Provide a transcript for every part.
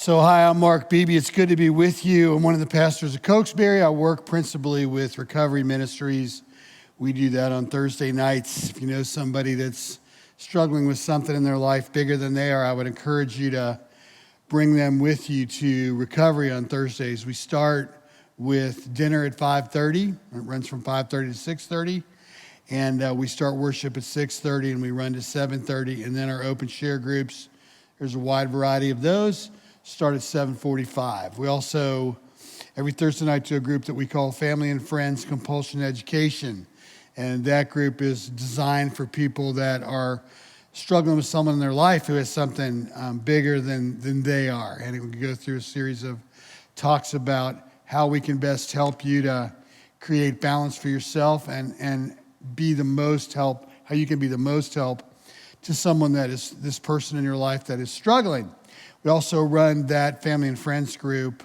So hi, I'm Mark Beebe. It's good to be with you. I'm one of the pastors of Cokesbury. I work principally with Recovery Ministries. We do that on Thursday nights. If you know somebody that's struggling with something in their life bigger than they are, I would encourage you to bring them with you to Recovery on Thursdays. We start with dinner at 5:30. It runs from 5:30 to 6:30. And we start worship at 6:30 and we run to 7:30. And then our open share groups, there's a wide variety of those, start at 7:45. We also, every Thursday night, do a group that we call Family and Friends Compulsion Education. And that group is designed for people that are struggling with someone in their life who has something bigger than they are. And we go through a series of talks about how we can best help you to create balance for yourself and be the most help, how you can be the most help to someone that is this person in your life that is struggling. We also run that family and friends group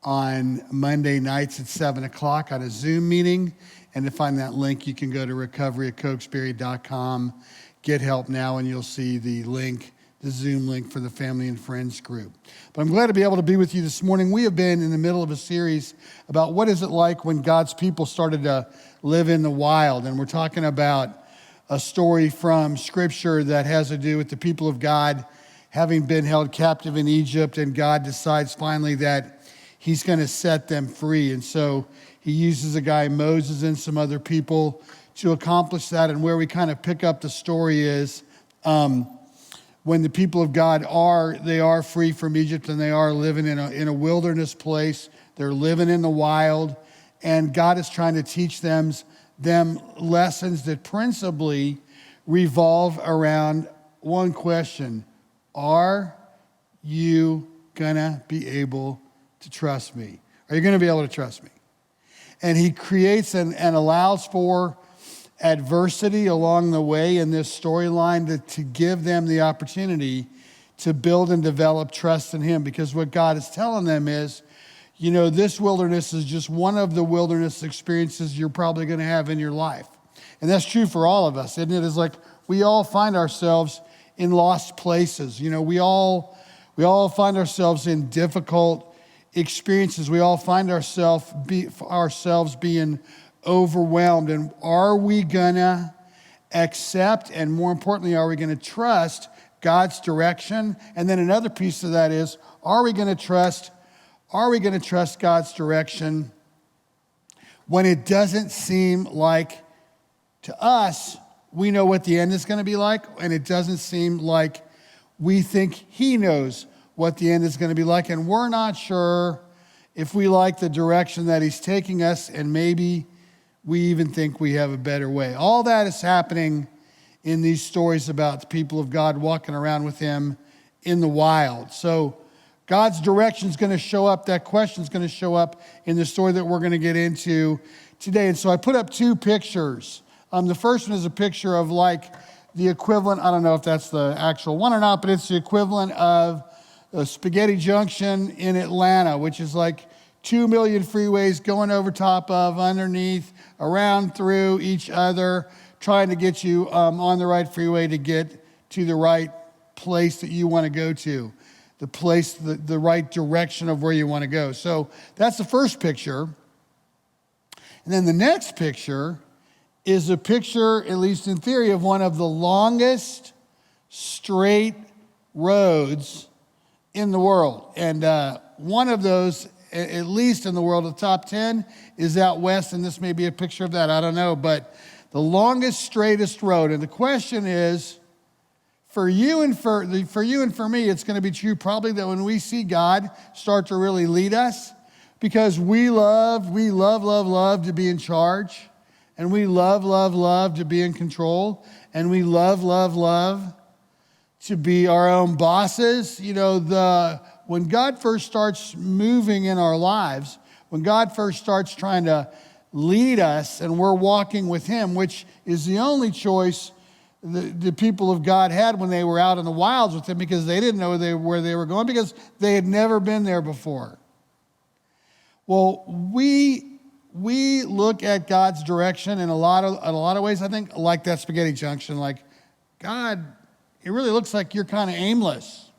on Monday nights at 7 o'clock on a Zoom meeting. And to find that link, you can go to recovery@cokesbury.com, get help now, and you'll see the link, the Zoom link for the family and friends group. But I'm glad to be able to be with you this morning. We have been in the middle of a series about what is it like when God's people started to live in the wild. And we're talking about a story from Scripture that has to do with the people of God having been held captive in Egypt, and God decides finally that he's going to set them free. And so he uses a guy, Moses, and some other people to accomplish that. And where we kind of pick up the story is when the people of God are free from Egypt and they are living in a wilderness place. They're living in the wild, and God is trying to teach them lessons that principally revolve around one question: are you gonna be able to trust me? Are you gonna be able to trust me? And he creates and allows for adversity along the way in this storyline to give them the opportunity to build and develop trust in him. Because what God is telling them is, you know, this wilderness is just one of the wilderness experiences you're probably gonna have in your life. And that's true for all of us, isn't it? It's like we all find ourselves in lost places. You know, we all find ourselves in difficult experiences. We all find ourselves being overwhelmed. And are we gonna accept, and more importantly, are we gonna trust God's direction? And then another piece of that is, are we gonna trust God's direction when it doesn't seem like, to us, we know what the end is going to be like, and it doesn't seem like we think he knows what the end is going to be like, and we're not sure if we like the direction that he's taking us, and maybe we even think we have a better way. All that is happening in these stories about the people of God walking around with him in the wild. So God's direction is going to show up. That question is going to show up in the story that we're going to get into today. And so I put up two pictures. The first one is a picture of like the equivalent, I don't know if that's the actual one or not, but it's the equivalent of a Spaghetti Junction in Atlanta, which is like 2 million freeways going over top of, underneath, around, through each other, trying to get you on the right freeway to get to the right place that you want to go to, the place, the right direction of where you want to go. So that's the first picture. And then the next picture is a picture, at least in theory, of one of the longest straight roads in the world. And one of those, at least in the world, the top 10 is out west, and this may be a picture of that, I don't know, but the longest, straightest road. And the question is, for you and for me, it's going to be true probably that when we see God start to really lead us, because we love to be in charge. And we love to be in control. And we love to be our own bosses. You know, when God first starts moving in our lives, when God first starts trying to lead us and we're walking with him, which is the only choice the people of God had when they were out in the wilds with him, because they didn't know where they were going, because they had never been there before. Well, we look at God's direction in a lot of ways, I think, like that Spaghetti Junction, like, God, it really looks like you're kind of aimless.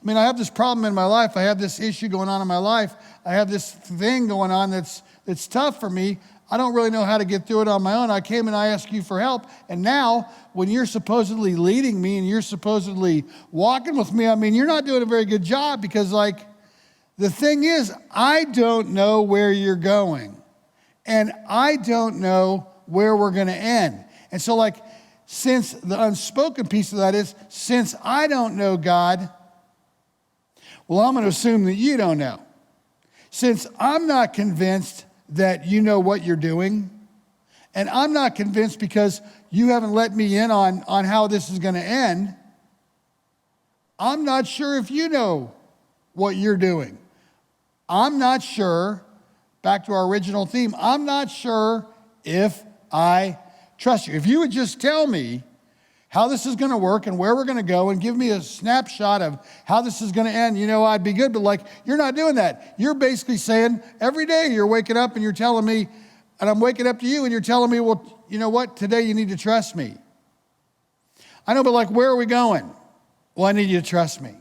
I mean, I have this problem in my life. I have this issue going on in my life. I have this thing going on that's tough for me. I don't really know how to get through it on my own. I came and I asked you for help. And now, when you're supposedly leading me and you're supposedly walking with me, I mean, you're not doing a very good job because, like, the thing is, I don't know where you're going. And I don't know where we're going to end. And so, like, since the unspoken piece of that is, since I don't know God, well, I'm going to assume that you don't know. Since I'm not convinced that you know what you're doing, and I'm not convinced because you haven't let me in on how this is going to end, I'm not sure if you know what you're doing. I'm not sure, back to our original theme, I'm not sure if I trust you. If you would just tell me how this is going to work and where we're going to go and give me a snapshot of how this is going to end, I'd be good. But like, you're not doing that. You're basically saying every day you're waking up and you're telling me, and I'm waking up to you and you're telling me, well, you know what? Today you need to trust me. I know, but like, where are we going? Well, I need you to trust me.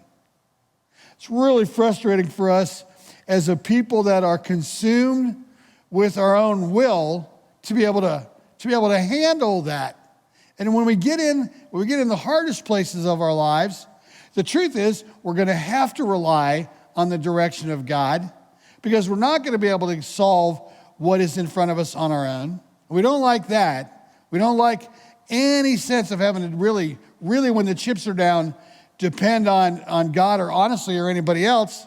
It's really frustrating for us as a people that are consumed with our own will to be able to handle that. And when we get in the hardest places of our lives, the truth is we're going to have to rely on the direction of God because we're not going to be able to solve what is in front of us on our own. We don't like that. We don't like any sense of having to really, when the chips are down, depend on God or honestly or anybody else.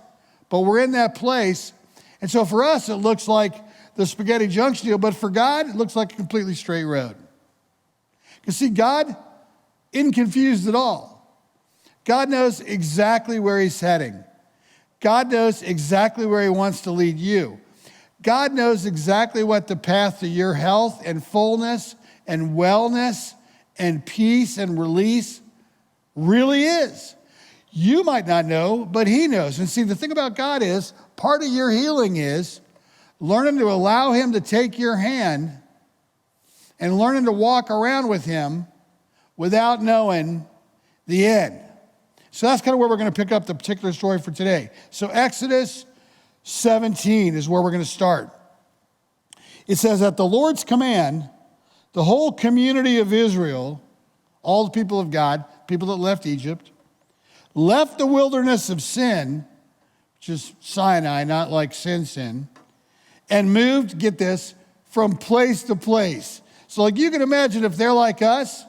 But we're in that place. And so for us, it looks like the spaghetti junction deal, but for God, it looks like a completely straight road. Because see, God isn't confused at all. God knows exactly where he's heading. God knows exactly where he wants to lead you. God knows exactly what the path to your health and fullness and wellness and peace and release really is. You might not know, but he knows. And see, the thing about God is, part of your healing is learning to allow him to take your hand and learning to walk around with him without knowing the end. So that's kind of where we're going to pick up the particular story for today. So Exodus 17 is where we're going to start. It says, at the Lord's command, the whole community of Israel, all the people of God, people that left Egypt, left the wilderness of sin, which is Sinai, not like sin, and moved, get this, from place to place. So like you can imagine if they're like us,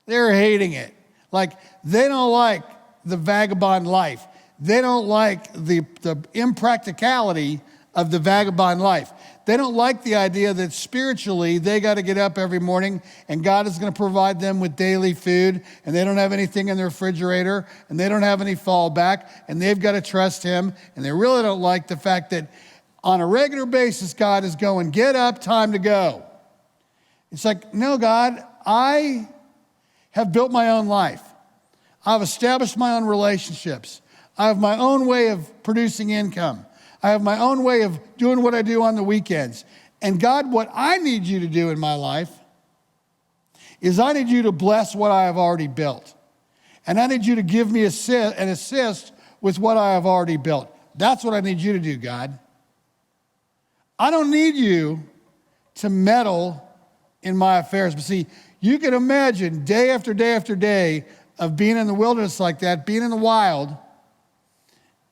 they're hating it. Like they don't like the vagabond life. They don't like the impracticality of the vagabond life. They don't like the idea that spiritually they got to get up every morning and God is going to provide them with daily food and they don't have anything in their refrigerator and they don't have any fallback and they've got to trust him. And they really don't like the fact that on a regular basis, God is going, get up, time to go. It's like, no, God, I have built my own life. I've established my own relationships. I have my own way of producing income. I have my own way of doing what I do on the weekends. And God, what I need you to do in my life is I need you to bless what I have already built. And I need you to give me an assist with what I have already built. That's what I need you to do, God. I don't need you to meddle in my affairs. But see, you can imagine day after day after day of being in the wilderness like that, being in the wild,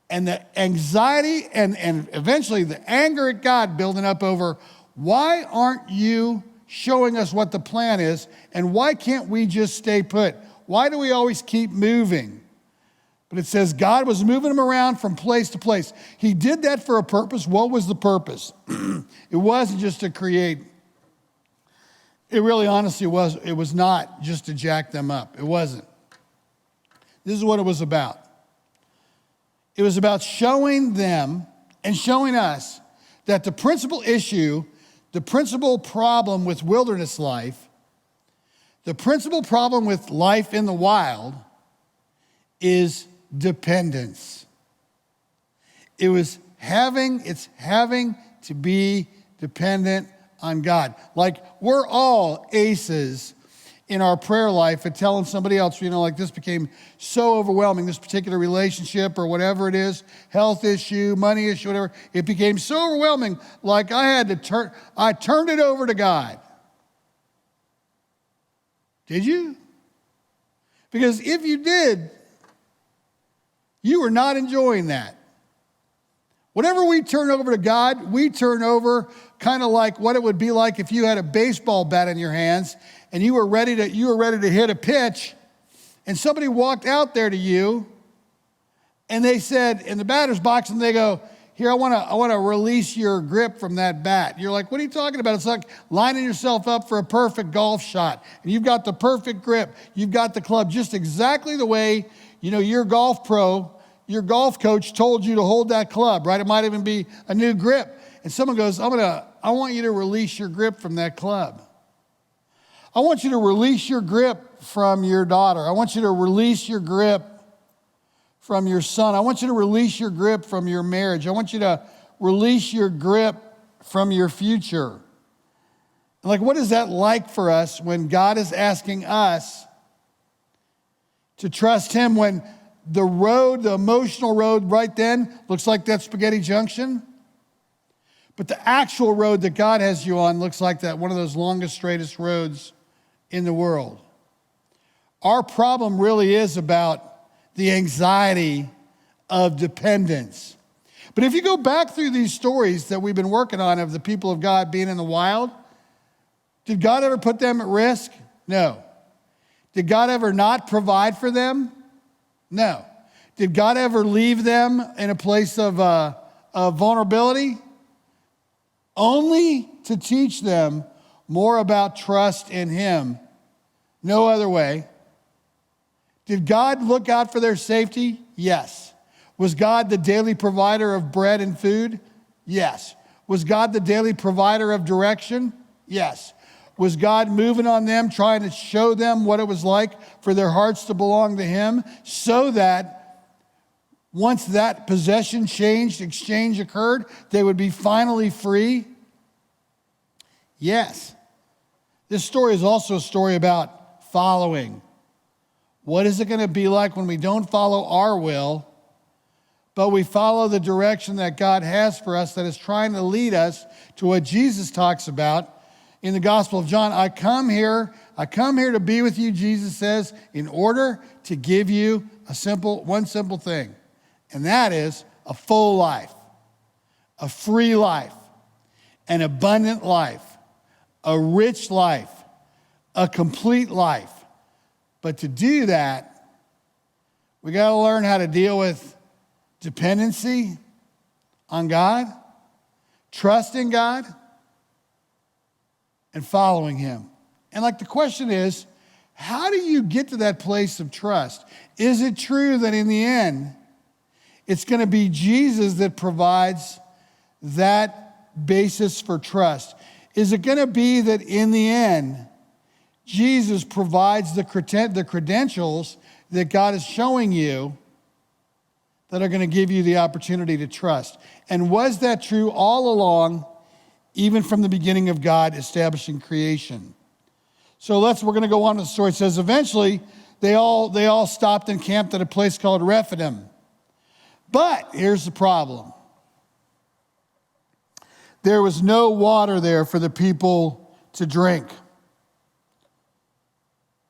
and the anxiety and eventually the anger at God building up over, why aren't you showing us what the plan is? And why can't we just stay put? Why do we always keep moving? But it says God was moving them around from place to place. He did that for a purpose. What was the purpose? It wasn't just to create. It really honestly was. It was not just to jack them up. It wasn't. This is what it was about. It was about showing them and showing us that the principal issue, the principal problem with wilderness life, the principal problem with life in the wild is dependence. It's having to be dependent on God. Like we're all aces in our prayer life at telling somebody else, like this became so overwhelming, this particular relationship or whatever it is, health issue, money issue, whatever, it became so overwhelming, like I turned it over to God. Did you? Because if you did, you were not enjoying that. Whatever we turn over to God, we turn over kind of like what it would be like if you had a baseball bat in your hands and you were ready to hit a pitch, and somebody walked out there to you and they said in the batter's box, and they go, "Here, I want to release your grip from that bat." You're like, "What are you talking about?" It's like lining yourself up for a perfect golf shot. And you've got the perfect grip. You've got the club just exactly the way, your golf coach told you to hold that club, right? It might even be a new grip. And someone goes, I want you to release your grip from that club. I want you to release your grip from your daughter. I want you to release your grip from your son. I want you to release your grip from your marriage. I want you to release your grip from your future. Like, what is that like for us when God is asking us to trust him, when the emotional road right then looks like that spaghetti junction, but the actual road that God has you on looks like that one of those longest, straightest roads in the world? Our problem really is about the anxiety of dependence. But if you go back through these stories that we've been working on of the people of God being in the wild, did God ever put them at risk? No. Did God ever not provide for them? No. Did God ever leave them in a place of vulnerability? Only to teach them more about trust in him. No other way. Did God look out for their safety? Yes. Was God the daily provider of bread and food? Yes. Was God the daily provider of direction? Yes. Was God moving on them, trying to show them what it was like for their hearts to belong to him, so that once that possession exchange occurred, they would be finally free? Yes. This story is also a story about following. What is it going to be like when we don't follow our will, but we follow the direction that God has for us, that is trying to lead us to what Jesus talks about in the Gospel of John? I come here to be with you, Jesus says, in order to give you one simple thing. And that is a full life, a free life, an abundant life, a rich life, a complete life. But to do that, we got to learn how to deal with dependency on God, trusting God, and following him. And the question is, how do you get to that place of trust? Is it true that in the end, it's going to be Jesus that provides that basis for trust? Is it going to be that in the end, Jesus provides the credentials that God is showing you that are going to give you the opportunity to trust? And was that true all along, even from the beginning of God establishing creation? So we're going to go on to the story. It says, eventually, they all stopped and camped at a place called Rephidim. But here's the problem. There was no water there for the people to drink.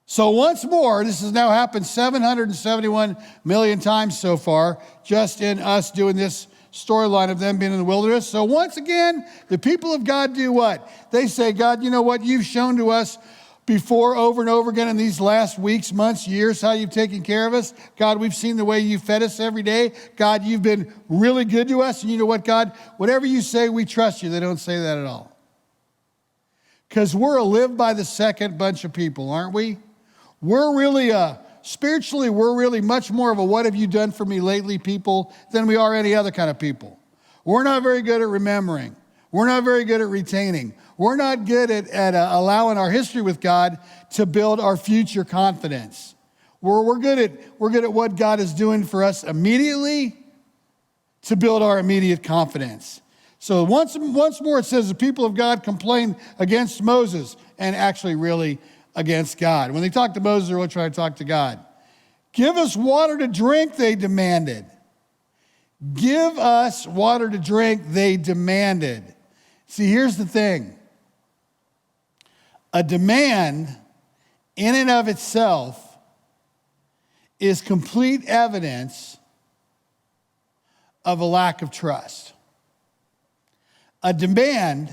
So once more, this has now happened 771 million times so far, just in us doing this storyline of them being in the wilderness. So once again, the people of God do what? They say, God, you know what? You've shown to us before over and over again in these last weeks, months, years, how you've taken care of us. God, we've seen the way you fed us every day. God, you've been really good to us. And you know what, God? Whatever you say, we trust you. They don't say that at all. Because we're a live by the second bunch of people, aren't we? We're really spiritually, we're really much more of a what have you done for me lately people than we are any other kind of people. We're not very good at remembering. We're not very good at retaining. We're not good at allowing our history with God to build our future confidence. We're good at what God is doing for us immediately to build our immediate confidence. So once more it says the people of God complained against Moses, and actually really against God. When they talked to Moses, they were trying to talk to God. Give us water to drink, they demanded. Give us water to drink, they demanded. See, here's the thing. A demand in and of itself is complete evidence of a lack of trust. A demand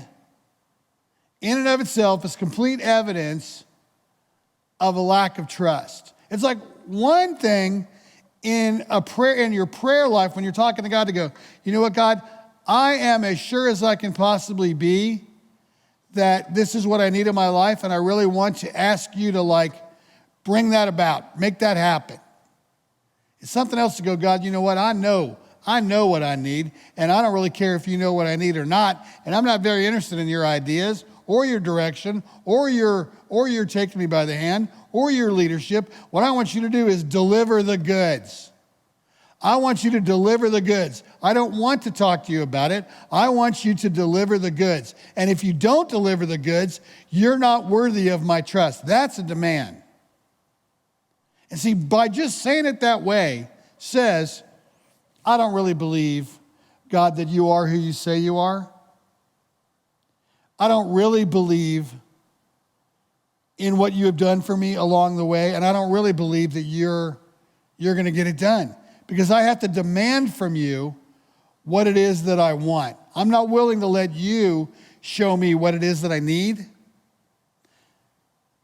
in and of itself is complete evidence of a lack of trust. It's like one thing in a prayer, in your prayer life, when you're talking to God, to go, you know what, God, I am as sure as I can possibly be that this is what I need in my life, and I really want to ask you to bring that about, make that happen. It's something else to go, God, you know what, I know what I need, and I don't really care if you know what I need or not, and I'm not very interested in your ideas or your direction or your taking me by the hand or your leadership. What I want you to do is deliver the goods. I want you to deliver the goods. I don't want to talk to you about it. I want you to deliver the goods. And if you don't deliver the goods, you're not worthy of my trust. That's a demand. And see, by just saying it that way says, I don't really believe, God, that you are who you say you are. I don't really believe in what you have done for me along the way, and I don't really believe that you're going to get it done, because I have to demand from you what it is that I want. I'm not willing to let you show me what it is that I need.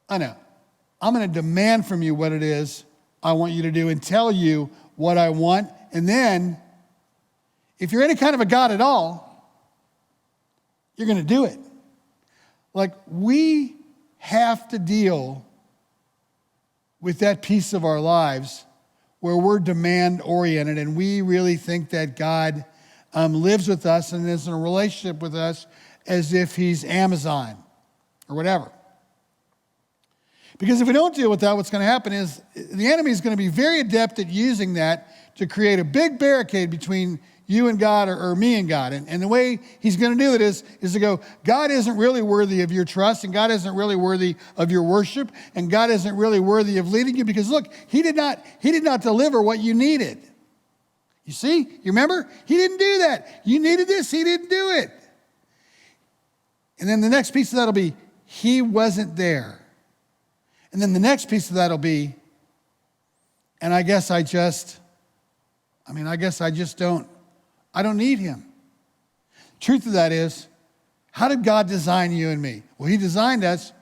I know. I'm going to demand from you what it is I want you to do and tell you what I want. And then, if you're any kind of a God at all, you're going to do it. We have to deal with that piece of our lives where we're demand-oriented and we really think that God lives with us and is in a relationship with us as if he's Amazon or whatever. Because if we don't deal with that, what's going to happen is the enemy is going to be very adept at using that to create a big barricade between you and God or me and God. And the way he's going to do it is to go, God isn't really worthy of your trust, and God isn't really worthy of your worship, and God isn't really worthy of leading you, because look, he did not deliver what you needed. You see? You remember? He didn't do that. You needed this. He didn't do it. And then the next piece of that will be, he wasn't there. And then the next piece of that will be, and I don't need him. Truth of that is, how did God design you and me? Well, he designed us,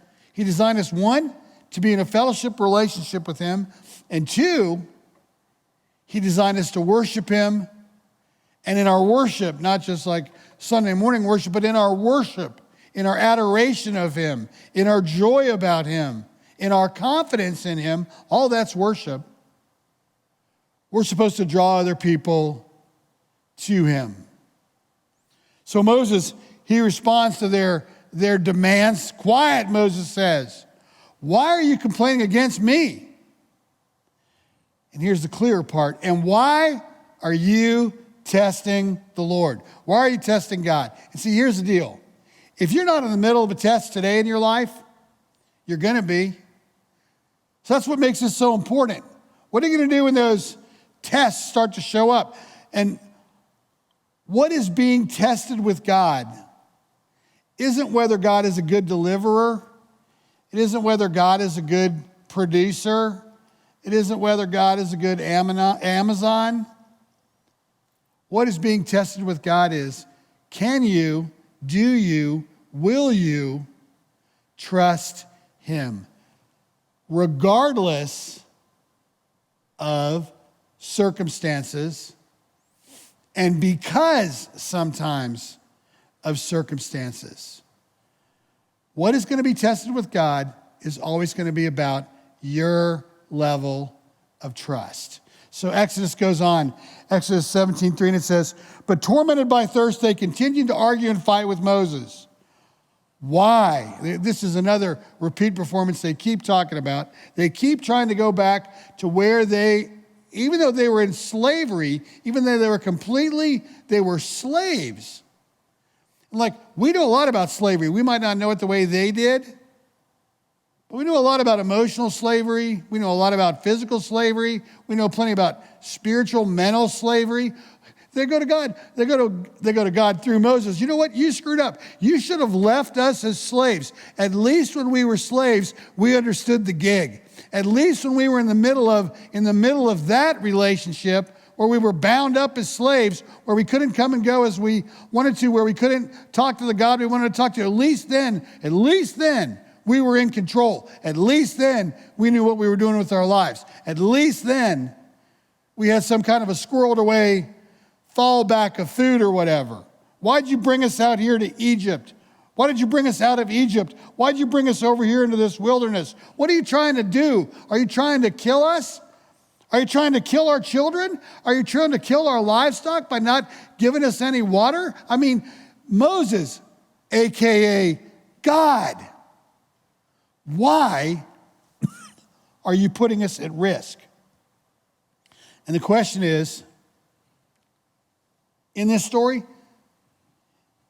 one, to be in a fellowship relationship with him, and two, he designed us to worship him. And in our worship, not just like Sunday morning worship, but in our worship, in our adoration of him, in our joy about him, in our confidence in him, all that's worship. We're supposed to draw other people to him. So Moses, he responds to their demands. Quiet, Moses says. Why are you complaining against me? And here's the clearer part. And why are you testing the Lord? Why are you testing God? And see, here's the deal. If you're not in the middle of a test today in your life, you're going to be. So that's what makes this so important. What are you going to do when those tests start to show up? And what is being tested with God isn't whether God is a good deliverer. It isn't whether God is a good producer. It isn't whether God is a good Amazon. What is being tested with God is, can you, do you, will you trust him? Regardless of circumstances, and because sometimes of circumstances. What is going to be tested with God is always going to be about your level of trust. So Exodus goes on, Exodus 17:3, and it says, but tormented by thirst, they continued to argue and fight with Moses. Why? This is another repeat performance they keep talking about. They keep trying to go back to where even though they were in slavery, even though they were slaves. We know a lot about slavery. We might not know it the way they did, But we know a lot about emotional slavery. We know a lot about physical slavery. We know plenty about spiritual, mental slavery. They go to God. They go to God through Moses. You know what? You screwed up. You should have left us as slaves. At least when we were slaves, we understood the gig. At least when we were in the middle of that relationship, where we were bound up as slaves, where we couldn't come and go as we wanted to, where we couldn't talk to the God we wanted to talk to. At least then, we were in control. At least then, we knew what we were doing with our lives. At least then, we had some kind of a squirreled away fallback of food or whatever. Why'd you bring us out here to Egypt? Why did you bring us out of Egypt? Why'd you bring us over here into this wilderness? What are you trying to do? Are you trying to kill us? Are you trying to kill our children? Are you trying to kill our livestock by not giving us any water? I mean, Moses, AKA God, why are you putting us at risk? And the question is, in this story,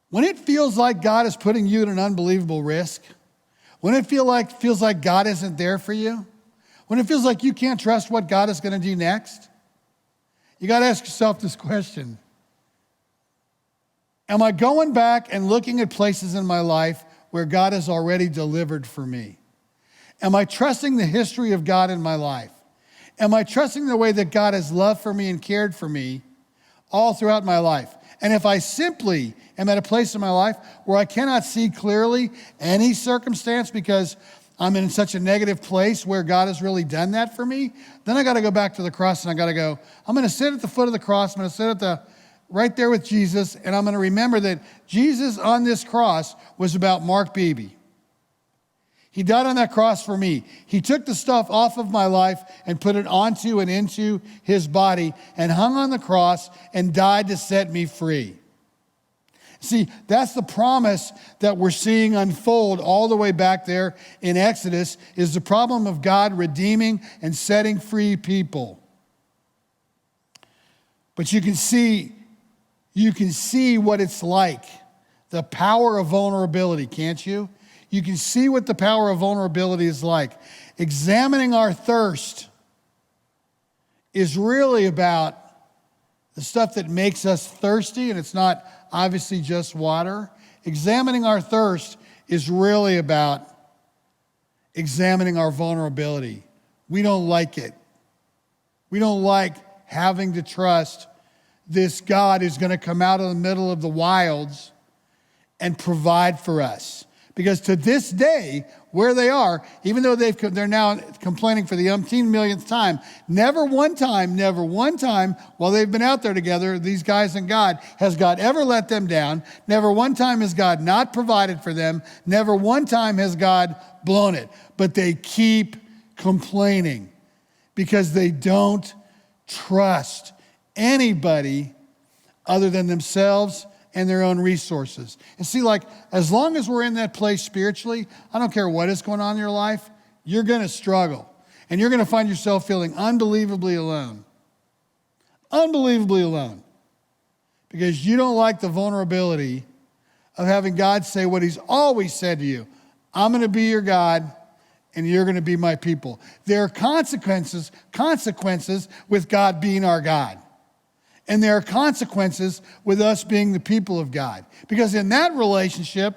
when it feels like God is putting you at an unbelievable risk, when it feels like God isn't there for you, when it feels like you can't trust what God is going to do next, you got to ask yourself this question. Am I going back and looking at places in my life where God has already delivered for me? Am I trusting the history of God in my life? Am I trusting the way that God has loved for me and cared for me all throughout my life? And if I simply am at a place in my life where I cannot see clearly any circumstance because I'm in such a negative place where God has really done that for me, then I got to go back to the cross and I got to go, I'm going to sit at the foot of the cross. I'm going to sit right there with Jesus, and I'm going to remember that Jesus on this cross was about Mark Beebe. He died on that cross for me. He took the stuff off of my life and put it onto and into his body and hung on the cross and died to set me free. See, that's the promise that we're seeing unfold all the way back there in Exodus, is the problem of God redeeming and setting free people. But you can see what it's like, the power of vulnerability, can't you? You can see what the power of vulnerability is like. Examining our thirst is really about the stuff that makes us thirsty, and it's not obviously just water. Examining our thirst is really about examining our vulnerability. We don't like it. We don't like having to trust this God who's going to come out of the middle of the wilds and provide for us. Because to this day, where they are, even though they're now complaining for the umpteen millionth time, never one time while they've been out there together, these guys and God, has God ever let them down. Never one time has God not provided for them. Never one time has God blown it. But they keep complaining because they don't trust anybody other than themselves and their own resources. And see, like, as long as we're in that place spiritually, I don't care what is going on in your life, you're going to struggle. And you're going to find yourself feeling unbelievably alone. Unbelievably alone. Because you don't like the vulnerability of having God say what he's always said to you. I'm going to be your God, and you're going to be my people. There are consequences with God being our God. And there are consequences with us being the people of God. Because in that relationship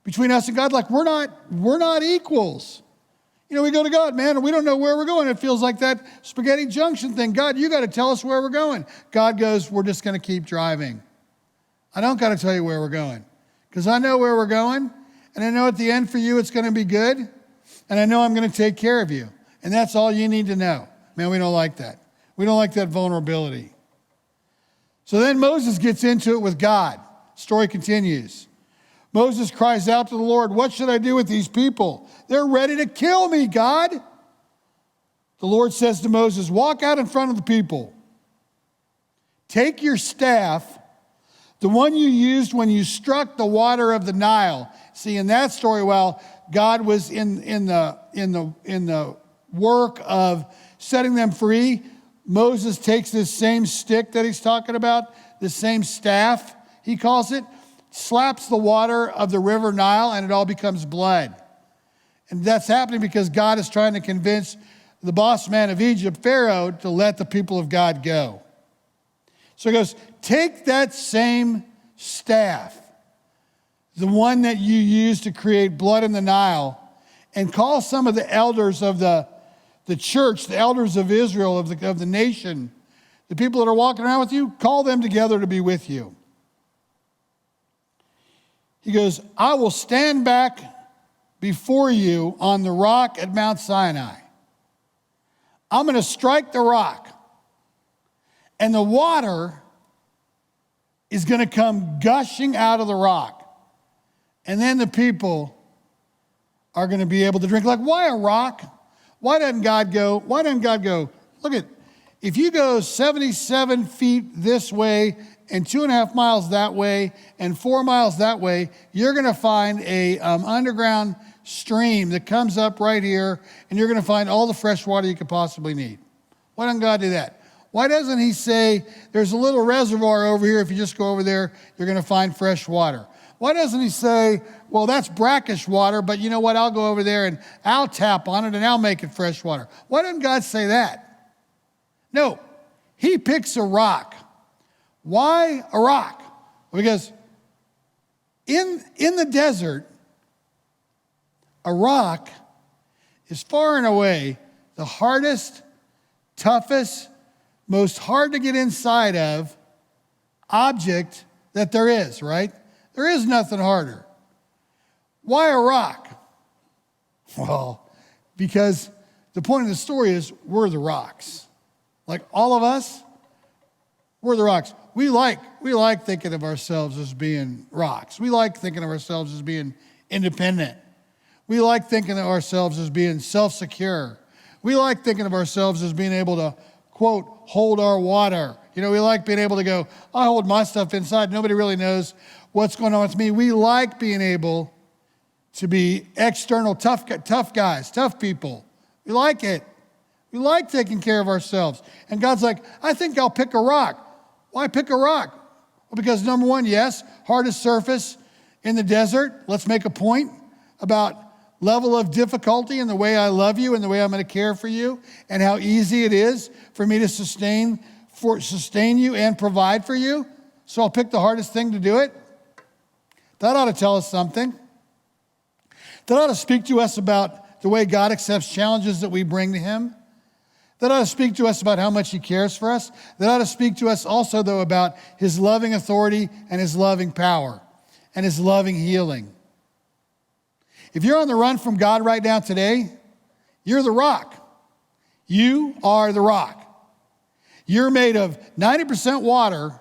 between us and God, like we're not equals. You know, we go to God, man, and we don't know where we're going. It feels like that spaghetti junction thing. God, you got to tell us where we're going. God goes, we're just going to keep driving. I don't got to tell you where we're going. Because I know where we're going. And I know at the end for you it's going to be good. And I know I'm going to take care of you. And that's all you need to know. Man, we don't like that. We don't like that vulnerability. So then Moses gets into it with God. Story continues. Moses cries out to the Lord, what should I do with these people? They're ready to kill me, God. The Lord says to Moses, walk out in front of the people. Take your staff, the one you used when you struck the water of the Nile. See, in that story, while God was in the work of setting them free, Moses takes this same stick that he's talking about, this same staff, he calls it, slaps the water of the river Nile, and it all becomes blood. And that's happening because God is trying to convince the boss man of Egypt, Pharaoh, to let the people of God go. So he goes, take that same staff, the one that you used to create blood in the Nile, and call some of the elders of the church, the elders of Israel, of the nation, the people that are walking around with you, call them together to be with you. He goes, I will stand back before you on the rock at Mount Sinai. I'm going to strike the rock, and the water is going to come gushing out of the rock. And then the people are going to be able to drink. Like, why a rock? Why doesn't God go, look at, if you go 77 feet this way and 2.5 miles that way and 4 miles that way, you're going to find a underground stream that comes up right here, and you're going to find all the fresh water you could possibly need. Why doesn't God do that? Why doesn't he say, there's a little reservoir over here, if you just go over there, you're going to find fresh water? Why doesn't he say, well, that's brackish water, but you know what, I'll go over there and I'll tap on it and I'll make it fresh water? Why doesn't God say that? No, he picks a rock. Why a rock? Because in the desert, a rock is far and away the hardest, toughest, most hard to get inside of object that there is, right? There is nothing harder. Why a rock? Well, because the point of the story is we're the rocks. Like all of us, we're the rocks. We like thinking of ourselves as being rocks. We like thinking of ourselves as being independent. We like thinking of ourselves as being self-secure. We like thinking of ourselves as being able to, quote, hold our water. You know, we like being able to go, I hold my stuff inside. Nobody really knows what's going on with me. We like being able to be external tough guys, tough people. We like it. We like taking care of ourselves. And God's like, I think I'll pick a rock. Why pick a rock? Well, because number one, yes, hardest surface in the desert. Let's make a point about level of difficulty and the way I love you and the way I'm going to care for you and how easy it is for me to sustain you and provide for you. So I'll pick the hardest thing to do it. That ought to tell us something. That ought to speak to us about the way God accepts challenges that we bring to him. That ought to speak to us about how much he cares for us. That ought to speak to us also, though, about his loving authority and his loving power and his loving healing. If you're on the run from God right now today, you're the rock. You are the rock. You're made of 90% water,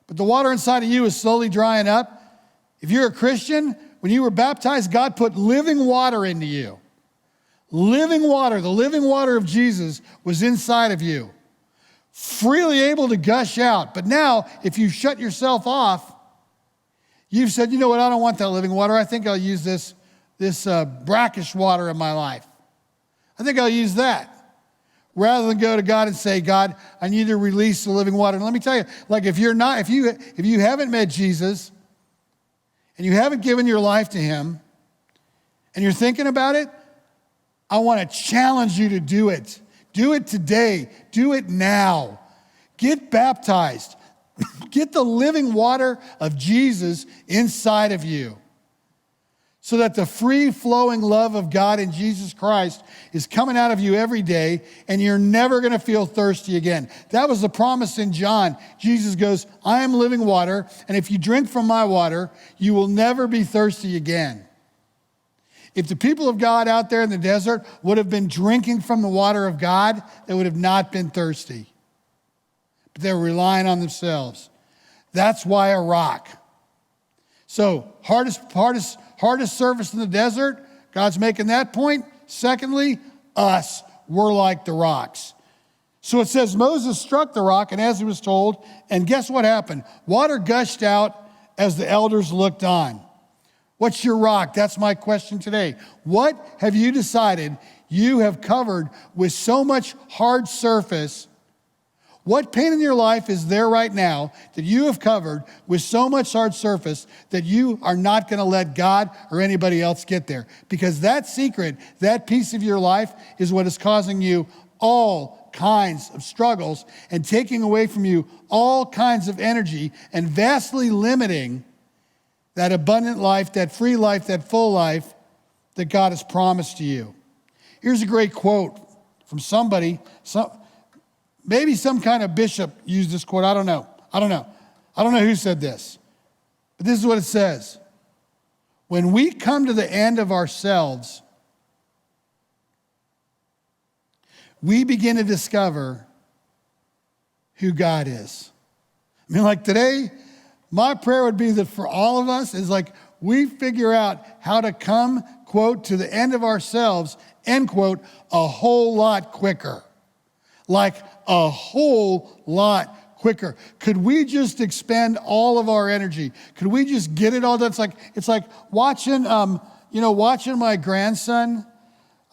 but the water inside of you is slowly drying up. If you're a Christian, when you were baptized, God put living water into you. Living water, the living water of Jesus was inside of you, freely able to gush out. But now, if you shut yourself off, you've said, you know what, I don't want that living water. I think I'll use this brackish water in my life. I think I'll use that. Rather than go to God and say, God, I need to release the living water. And let me tell you, like if you haven't met Jesus and you haven't given your life to him and you're thinking about it, I want to challenge you to do it. Do it today. Do it now. Get baptized. Get the living water of Jesus inside of you so that the free-flowing love of God in Jesus Christ is coming out of you every day, and you're never going to feel thirsty again. That was the promise in John. Jesus goes, I am living water, and if you drink from my water, you will never be thirsty again. If the people of God out there in the desert would have been drinking from the water of God, they would have not been thirsty. But they were relying on themselves. That's why a rock. So, hardest surface in the desert, God's making that point. Secondly, us, we're like the rocks. So it says Moses struck the rock, and as he was told, and guess what happened? Water gushed out as the elders looked on. What's your rock? That's my question today. What have you decided you have covered with so much hard surface? What pain in your life is there right now that you have covered with so much hard surface that you are not going to let God or anybody else get there? Because that secret, that piece of your life is what is causing you all kinds of struggles and taking away from you all kinds of energy and vastly limiting that abundant life, that free life, that full life that God has promised to you. Here's a great quote from somebody, maybe some kind of bishop used this quote. I don't know who said this. But this is what it says. When we come to the end of ourselves, we begin to discover who God is. I mean, like today, my prayer would be that for all of us is like we figure out how to come, quote, to the end of ourselves, end quote, a whole lot quicker. Like a whole lot quicker. Could we just expend all of our energy? Could we just get it all done? It's like watching, watching my grandson.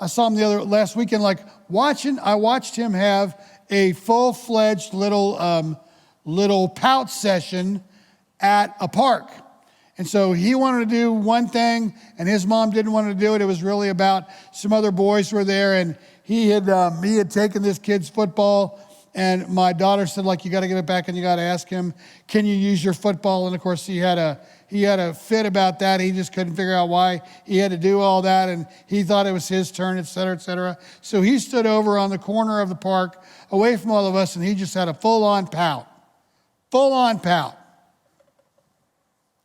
I saw him last weekend. I watched him have a full-fledged little pout session at a park. And so he wanted to do one thing, and his mom didn't want to do it. It was really about some other boys who were there, and he had taken this kid's football, and my daughter said, you got to give it back, and you got to ask him, can you use your football? And of course, he had a fit about that. He just couldn't figure out why he had to do all that, and he thought it was his turn, et cetera, et cetera. So he stood over on the corner of the park, away from all of us, and he just had a full-on pout. Full-on pout.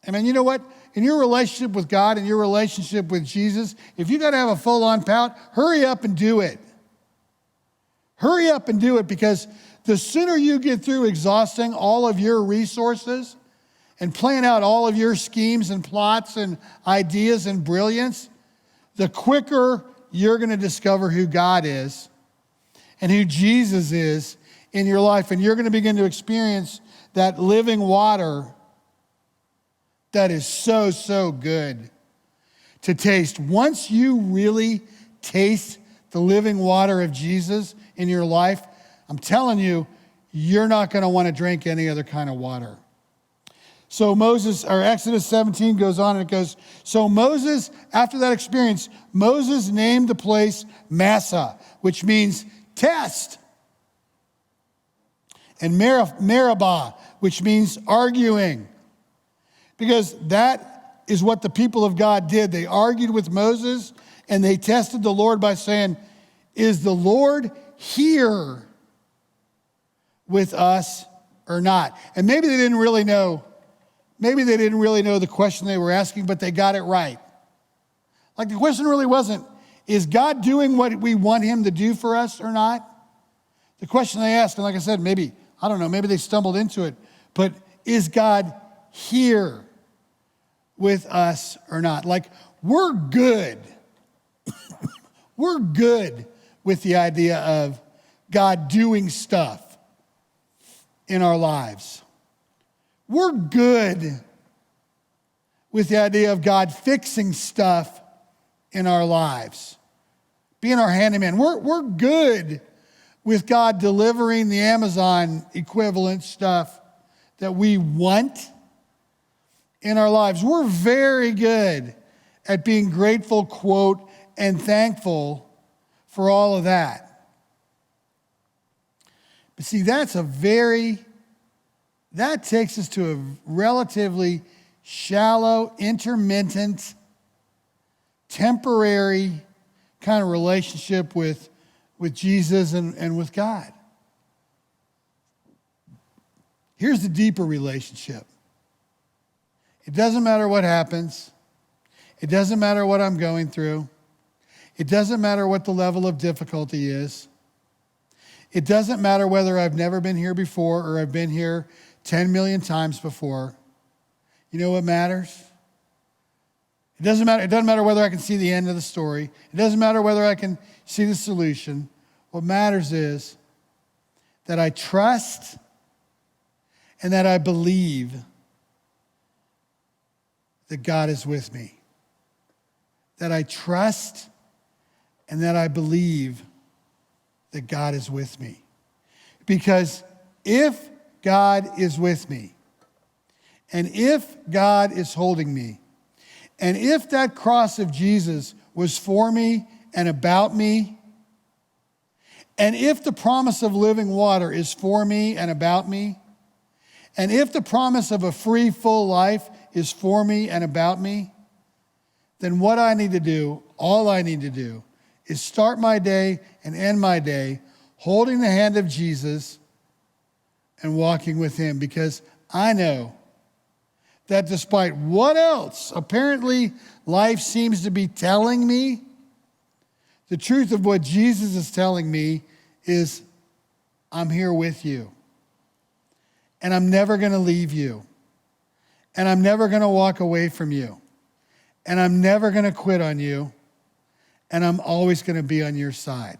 I mean, you know what? In your relationship with God and your relationship with Jesus, if you got to have a full-on pout, hurry up and do it. Hurry up and do it, because the sooner you get through exhausting all of your resources and playing out all of your schemes and plots and ideas and brilliance, the quicker you're going to discover who God is and who Jesus is in your life. And you're going to begin to experience that living water that is so, so good to taste. Once you really taste the living water of Jesus in your life, I'm telling you, you're not going to want to drink any other kind of water. So Exodus 17 goes on, and it goes, so Moses, after that experience, Moses named the place Massah, which means test, and Meribah, which means arguing. Because that is what the people of God did. They argued with Moses, and they tested the Lord by saying, is the Lord here with us or not? And maybe they didn't really know. Maybe they didn't really know the question they were asking, but they got it right. The question really wasn't, is God doing what we want him to do for us or not? The question they asked, and like I said, maybe they stumbled into it, but is God here with us or not? We're good. We're good with the idea of God doing stuff in our lives. We're good with the idea of God fixing stuff in our lives, being our handyman. We're good with God delivering the Amazon equivalent stuff that we want in our lives. We're very good at being grateful, quote, and thankful for all of that. But see, that takes us to a relatively shallow, intermittent, temporary kind of relationship with Jesus and with God. Here's the deeper relationship. It doesn't matter what happens. It doesn't matter what I'm going through. It doesn't matter what the level of difficulty is. It doesn't matter whether I've never been here before or I've been here 10 million times before. You know what matters? It doesn't matter whether I can see the end of the story. It doesn't matter whether I can see the solution. What matters is that I trust and that I believe that God is with me. That I trust and that I believe that God is with me. Because if God is with me, and if God is holding me, and if that cross of Jesus was for me and about me, and if the promise of living water is for me and about me, and if the promise of a free, full life is for me and about me, then what I need to do, all I need to do, is start my day and end my day holding the hand of Jesus and walking with him, because I know that despite what else apparently life seems to be telling me, the truth of what Jesus is telling me is, I'm here with you. And I'm never going to leave you. And I'm never going to walk away from you. And I'm never going to quit on you. And I'm always going to be on your side.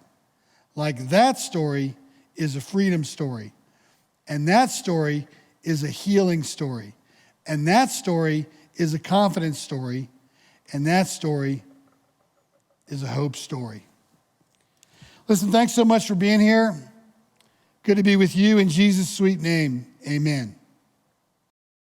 Like, that story is a freedom story. And that story is a healing story. And that story is a confidence story. And that story is a hope story. Listen, thanks so much for being here. Good to be with you in Jesus' sweet name. Amen.